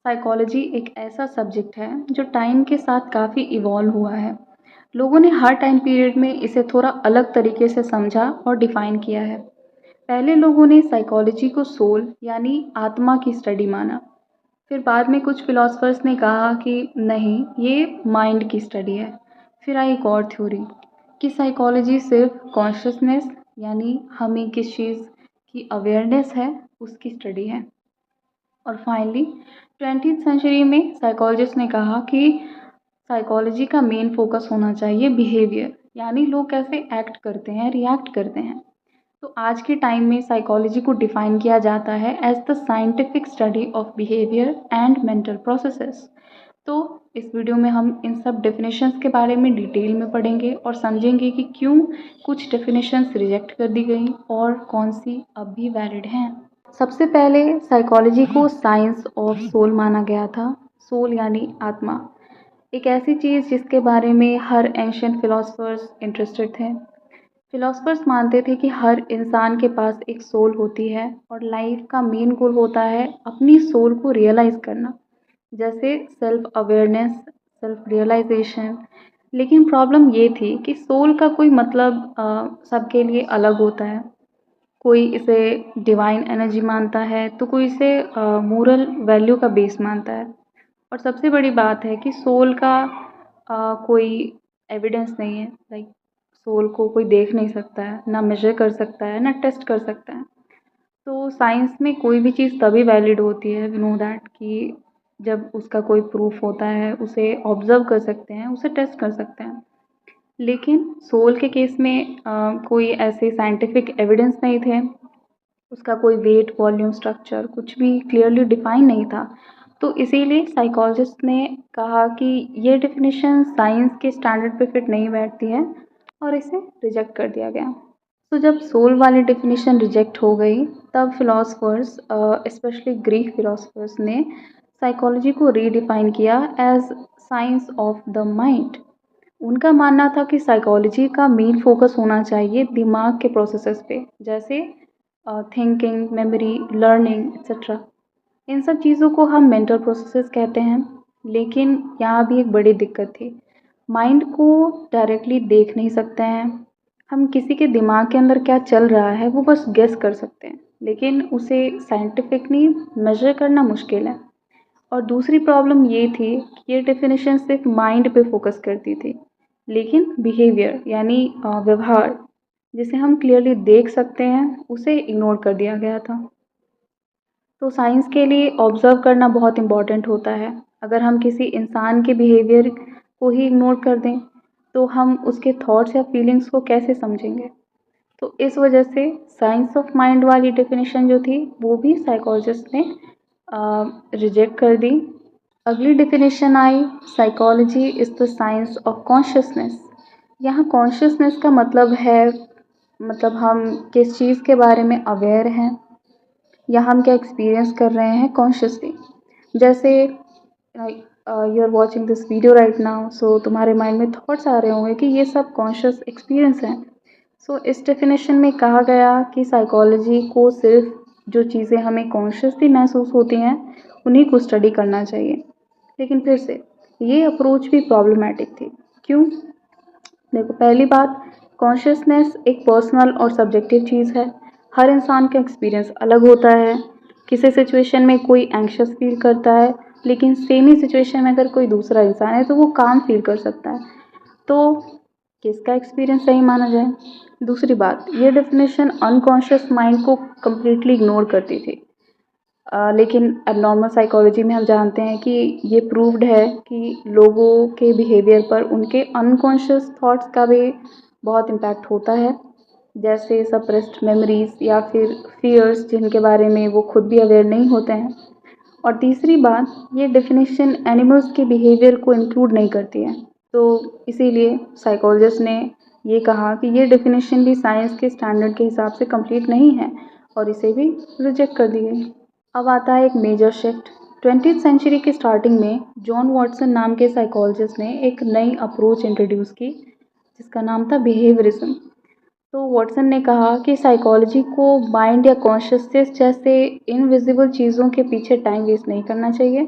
Psychology एक ऐसा subject है जो टाइम के साथ काफ़ी इवॉल्व हुआ है। लोगों ने हर टाइम पीरियड में इसे थोड़ा अलग तरीके से समझा और डिफ़ाइन किया है। पहले लोगों ने साइकोलॉजी को सोल यानी आत्मा की स्टडी माना। फिर बाद में कुछ फिलोसफर्स ने कहा कि नहीं, ये माइंड की स्टडी है। फिर आई एक और थ्योरी कि साइकोलॉजी सिर्फ कॉन्शियसनेस यानी हमें किस चीज़ की अवेयरनेस है उसकी स्टडी है। और फाइनली 20th सेंचुरी में साइकोलॉजिस्ट ने कहा कि साइकोलॉजी का मेन फोकस होना चाहिए बिहेवियर, यानी लोग कैसे एक्ट करते हैं, रिएक्ट करते हैं। तो आज के टाइम में साइकोलॉजी को डिफाइन किया जाता है as the scientific study of behaviour and mental processes. तो इस वीडियो में हम इन सब डेफिनेशंस के बारे में डिटेल में पढ़ेंगे और समझेंगे कि क्यों कुछ डेफिनेशंस रिजेक्ट कर दी गई और कौन सी अब भी वैलिड हैं। सबसे पहले साइकोलॉजी को साइंस ऑफ सोल माना गया था। सोल यानी आत्मा, एक ऐसी चीज़ जिसके बारे में हर एंशिएंट फिलोसफर्स इंटरेस्टेड थे। फिलोसफर्स मानते थे कि हर इंसान के पास एक सोल होती है और लाइफ का मेन गोल होता है अपनी सोल को रियलाइज़ करना, जैसे सेल्फ अवेयरनेस, सेल्फ रियलाइजेशन। लेकिन प्रॉब्लम ये थी कि सोल का कोई मतलब सबके लिए अलग होता है। कोई इसे डिवाइन एनर्जी मानता है तो कोई इसे मोरल वैल्यू का बेस मानता है। और सबसे बड़ी बात है कि सोल का कोई एविडेंस नहीं है। लाइक सोल को कोई देख नहीं सकता है, ना मेजर कर सकता है, ना टेस्ट कर सकता है। तो साइंस में कोई भी चीज़ तभी वैलिड होती है, वी नो दैट, कि जब उसका कोई प्रूफ होता है, उसे ऑब्जर्व कर सकते हैं, उसे टेस्ट कर सकते हैं। लेकिन सोल के केस में कोई ऐसे साइंटिफिक एविडेंस नहीं थे। उसका कोई वेट, वॉल्यूम, स्ट्रक्चर कुछ भी क्लियरली डिफाइन नहीं था। तो इसीलिए साइकोलॉजिस्ट ने कहा कि ये डेफिनेशन साइंस के स्टैंडर्ड पे फिट नहीं बैठती है और इसे रिजेक्ट कर दिया गया। तो जब सोल वाली डेफिनेशन रिजेक्ट हो गई, तब फिलोसफर्स, स्पेशली ग्रीक फिलोसफर्स ने साइकोलॉजी को रीडिफाइन किया as science of the mind. उनका मानना था कि साइकोलॉजी का मेन फोकस होना चाहिए दिमाग के प्रोसेसेस पे, जैसे थिंकिंग, मेमोरी, लर्निंग एक्सेट्रा। इन सब चीज़ों को हम मेंटल प्रोसेसेस कहते हैं। लेकिन यहाँ भी एक बड़ी दिक्कत थी, माइंड को डायरेक्टली देख नहीं सकते हैं हम। किसी के दिमाग के अंदर क्या चल रहा है वो बस गेस कर सकते हैं, लेकिन उसे साइंटिफिकली मेजर करना मुश्किल है। और दूसरी प्रॉब्लम ये थी कि ये डेफिनेशन सिर्फ माइंड पे फोकस करती थी, लेकिन बिहेवियर यानी व्यवहार, जिसे हम क्लियरली देख सकते हैं, उसे इग्नोर कर दिया गया था। तो साइंस के लिए ऑब्जर्व करना बहुत इम्पॉर्टेंट होता है। अगर हम किसी इंसान के बिहेवियर को ही इग्नोर कर दें तो हम उसके थॉट्स या फीलिंग्स को कैसे समझेंगे। तो इस वजह से साइंस ऑफ माइंड वाली डेफिनेशन जो थी वो भी साइकोलॉजिस्ट ने रिजेक्ट कर दी। अगली definition I, psychology is the science of consciousness. यहाँ कॉन्शियसनेस का मतलब है, मतलब हम किस चीज़ के बारे में अवेयर हैं या हम क्या एक्सपीरियंस कर रहे हैं कॉन्शियसली। जैसे you are watching this video right now, so तुम्हारे माइंड में थॉट्स आ रहे होंगे कि ये सब कॉन्शियस एक्सपीरियंस हैं। सो इस डेफिनेशन में कहा गया कि साइकोलॉजी को सिर्फ जो चीज़ें हमें कॉन्शियसली महसूस होती हैं उन्हीं को स्टडी करना चाहिए। लेकिन फिर से ये अप्रोच भी प्रॉब्लमेटिक थी। क्यों? देखो, पहली बात, कॉन्शियसनेस एक पर्सनल और सब्जेक्टिव चीज़ है। हर इंसान का एक्सपीरियंस अलग होता है। किसी सिचुएशन में कोई एंग्शियस फील करता है, लेकिन सेम ही सिचुएशन में अगर कोई दूसरा इंसान है तो वो काम फील कर सकता है। तो किसका एक्सपीरियंस सही माना जाए? दूसरी बात, ये डेफिनेशन अनकॉन्शियस माइंड को कम्प्लीटली इग्नोर करती थी। लेकिन एबनॉर्मल साइकोलॉजी में हम जानते हैं कि ये प्रूव्ड है कि लोगों के बिहेवियर पर उनके अनकॉन्शियस थॉट्स का भी बहुत इम्पैक्ट होता है, जैसे सप्रेस्ड मेमोरीज या फिर फियर्स जिनके बारे में वो खुद भी अवेयर नहीं होते हैं। और तीसरी बात, ये डेफिनेशन एनिमल्स के बिहेवियर को इंक्लूड नहीं करती है। तो इसीलिए साइकोलॉजिस्ट ने ये कहा कि ये डेफिनेशन भी साइंस के स्टैंडर्ड के हिसाब से कंप्लीट नहीं है और इसे भी रिजेक्ट कर दी गई। अब आता है एक मेजर शिफ्ट। 20th सेंचुरी के स्टार्टिंग में जॉन वॉटसन नाम के साइकोलॉजिस्ट ने एक नई अप्रोच इंट्रोड्यूस की जिसका नाम था बिहेवियरिज्म। तो वॉटसन ने कहा कि साइकोलॉजी को माइंड या कॉन्शियसनेस जैसे इनविजिबल चीज़ों के पीछे टाइम वेस्ट नहीं करना चाहिए,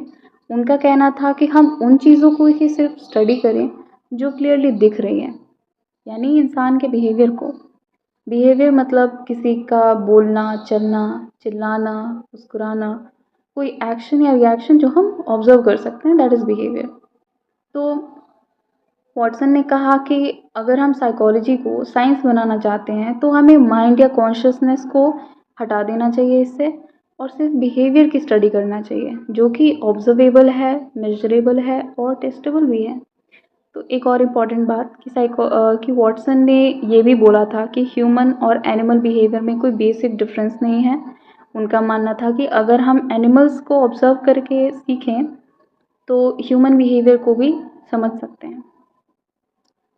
उनका कहना था कि हम उन चीज़ों को ही सिर्फ स्टडी करें जो क्लियरली दिख रही हैं, यानी इंसान के बिहेवियर को। बिहेवियर मतलब किसी का बोलना, चलना, चिल्लाना, मुस्कुराना, कोई एक्शन या रिएक्शन जो हम ऑब्जर्व कर सकते हैं, दैट इज़ बिहेवियर। तो वॉटसन ने कहा कि अगर हम साइकोलॉजी को साइंस बनाना चाहते हैं तो हमें माइंड या कॉन्शियसनेस को हटा देना चाहिए इससे, और सिर्फ बिहेवियर की स्टडी करना चाहिए जो कि ऑब्जर्वेबल है, मेजरेबल है और टेस्टेबल भी है। तो एक और इम्पॉर्टेंट बात कि वॉटसन ने ये भी बोला था कि ह्यूमन और एनिमल बिहेवियर में कोई बेसिक डिफरेंस नहीं है। उनका मानना था कि अगर हम एनिमल्स को ऑब्जर्व करके सीखें तो ह्यूमन बिहेवियर को भी समझ सकते हैं।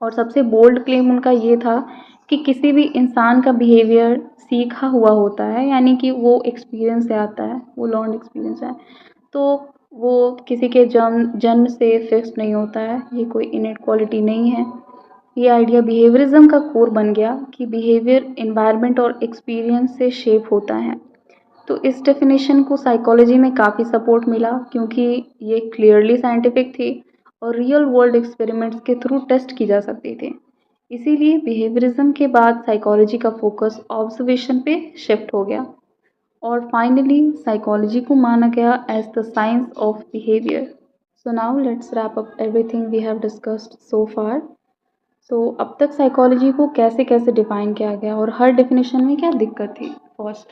और सबसे बोल्ड क्लेम उनका ये था कि किसी भी इंसान का बिहेवियर सीखा हुआ होता है, यानी कि वो एक्सपीरियंस से आता है, वो लर्न्ड एक्सपीरियंस है। तो वो किसी के जन्म जन्म से फिक्स नहीं होता है, ये कोई इनेट क्वालिटी नहीं है। ये आइडिया बिहेवियरिज्म का कोर बन गया कि बिहेवियर एनवायरनमेंट और एक्सपीरियंस से शेप होता है। तो इस डेफिनेशन को साइकोलॉजी में काफ़ी सपोर्ट मिला क्योंकि ये क्लियरली साइंटिफिक थी और रियल वर्ल्ड एक्सपेरिमेंट्स के थ्रू टेस्ट की जा सकती थी। इसीलिए बिहेवियरिज्म के बाद साइकोलॉजी का फोकस ऑब्जर्वेशन पे शिफ्ट हो गया और फाइनली साइकोलॉजी को माना गया as the science of behaviour. So now let's wrap up everything we have discussed so far. So अब तक साइकोलॉजी को कैसे कैसे डिफाइन किया गया और हर डेफिनेशन में क्या दिक्कत थी। First,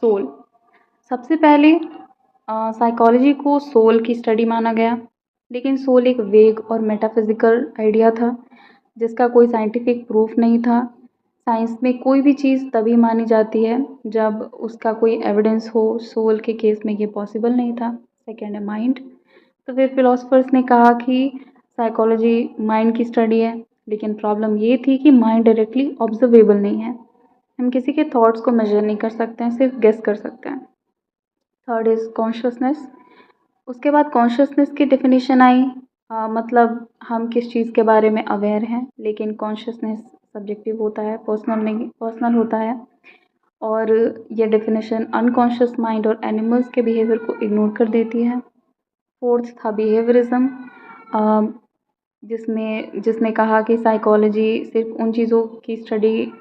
soul. सबसे पहले साइकोलॉजी को सोल की स्टडी माना गया, लेकिन सोल एक वेग और मेटाफिजिकल आइडिया था जिसका कोई साइंटिफिक प्रूफ नहीं था। साइंस में कोई भी चीज़ तभी मानी जाती है जब उसका कोई एविडेंस हो, सोल के केस में ये पॉसिबल नहीं था। सेकेंड है माइंड। तो फिर फिलोसफर्स ने कहा कि साइकोलॉजी माइंड की स्टडी है, लेकिन प्रॉब्लम ये थी कि माइंड डायरेक्टली ऑब्जर्वेबल नहीं है। हम किसी के थॉट्स को मेजर नहीं कर सकते हैं, सिर्फ गेस कर सकते हैं। Third is consciousness. उसके बाद कॉन्शियसनेस की डेफिनेशन आई, मतलब हम किस चीज़ के बारे में अवेयर हैं, लेकिन कॉन्शियसनेस सब्जेक्टिव होता है, पर्सनल नहीं, पर्सनल होता है। और ये डेफिनेशन अनकॉन्शियस माइंड और एनिमल्स के बिहेवियर को इग्नोर कर देती है। फोर्थ था बिहेवियरिज्म, जिसने कहा कि साइकोलॉजी सिर्फ उन चीज़ों की स्टडी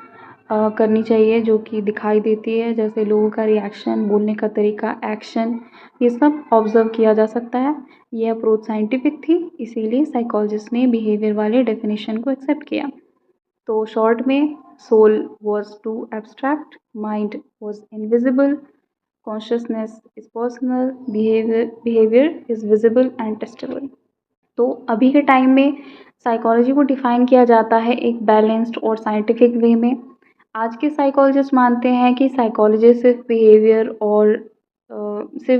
करनी चाहिए जो कि दिखाई देती है, जैसे लोगों का रिएक्शन, बोलने का तरीका, एक्शन, ये सब ऑब्जर्व किया जा सकता है। ये अप्रोच साइंटिफिक थी, इसीलिए साइकोलॉजिस्ट ने बिहेवियर वाले डेफिनेशन को एक्सेप्ट किया। तो शॉर्ट में, soul was too abstract, mind was invisible, consciousness is personal, behaviour is visible and testable. तो अभी के टाइम में साइकोलॉजी को डिफ़ाइन किया जाता है एक बैलेंस्ड और साइंटिफिक वे में। आज के साइकोलॉजिस्ट मानते हैं कि साइकोलॉजी सिर्फ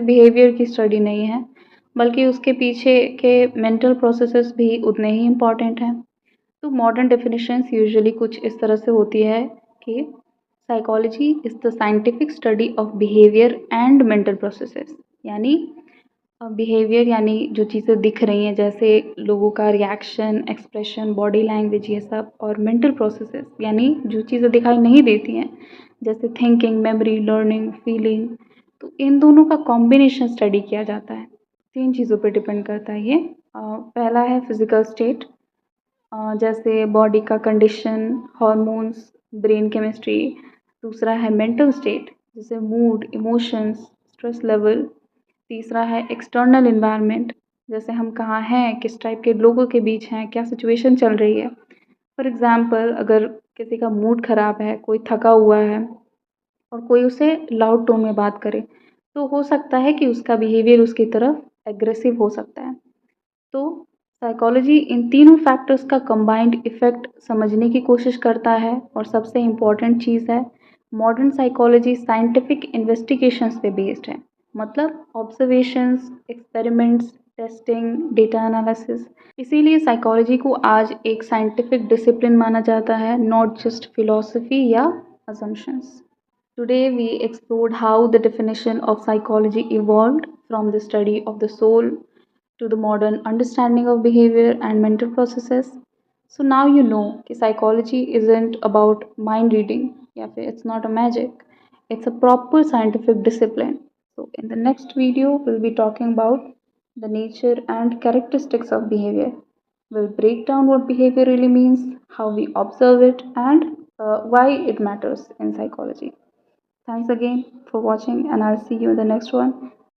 बिहेवियर की स्टडी नहीं है, बल्कि उसके पीछे के मेंटल प्रोसेसेस भी उतने ही इम्पॉर्टेंट हैं। तो मॉडर्न डेफिनेशंस यूजुअली कुछ इस तरह से होती है कि psychology is the scientific study of behaviour and mental processes, यानी बिहेवियर यानी जो चीज़ें दिख रही हैं, जैसे लोगों का रिएक्शन, एक्सप्रेशन, बॉडी लैंग्वेज, ये सब, और मेंटल प्रोसेसेस यानी जो चीज़ें दिखाई नहीं देती हैं, जैसे थिंकिंग, मेमोरी, लर्निंग, फीलिंग। तो इन दोनों का कॉम्बिनेशन स्टडी किया जाता है। तीन चीज़ों पे डिपेंड करता है ये। पहला है फिजिकल स्टेट, जैसे बॉडी का कंडीशन, हार्मोन्स, ब्रेन केमिस्ट्री। दूसरा है मेंटल स्टेट, जैसे मूड, इमोशंस, स्ट्रेस लेवल। तीसरा है एक्सटर्नल इन्वायरमेंट, जैसे हम कहाँ हैं, किस टाइप के लोगों के बीच हैं, क्या सिचुएशन चल रही है। फॉर एग्ज़ाम्पल, अगर किसी का मूड ख़राब है, कोई थका हुआ है और कोई उसे लाउड टोन में बात करे, तो हो सकता है कि उसका बिहेवियर उसकी तरफ एग्रेसिव हो सकता है। तो साइकोलॉजी इन तीनों फैक्टर्स का कंबाइंड इफ़ेक्ट समझने की कोशिश करता है। और सबसे इम्पॉर्टेंट चीज़ है, मॉडर्न साइकोलॉजी साइंटिफिक इन्वेस्टिगेशंस पे बेस्ड है, मतलब observations, experiments, testing, data analysis. इसीलिए साइकोलॉजी को आज एक साइंटिफिक डिसिप्लिन माना जाता है, नॉट जस्ट फिलॉसफी या assumptions. Today we explored how the definition of psychology evolved from the study of the soul to the modern understanding of behavior and mental processes. So now you know that psychology isn't about mind reading, yeah, it's not a magic, it's a proper scientific discipline. So in the next video we'll be talking about the nature and characteristics of behavior. We'll break down what behavior really means, how we observe it, and why it matters in psychology. Thanks again for watching, and I'll see you in the next one.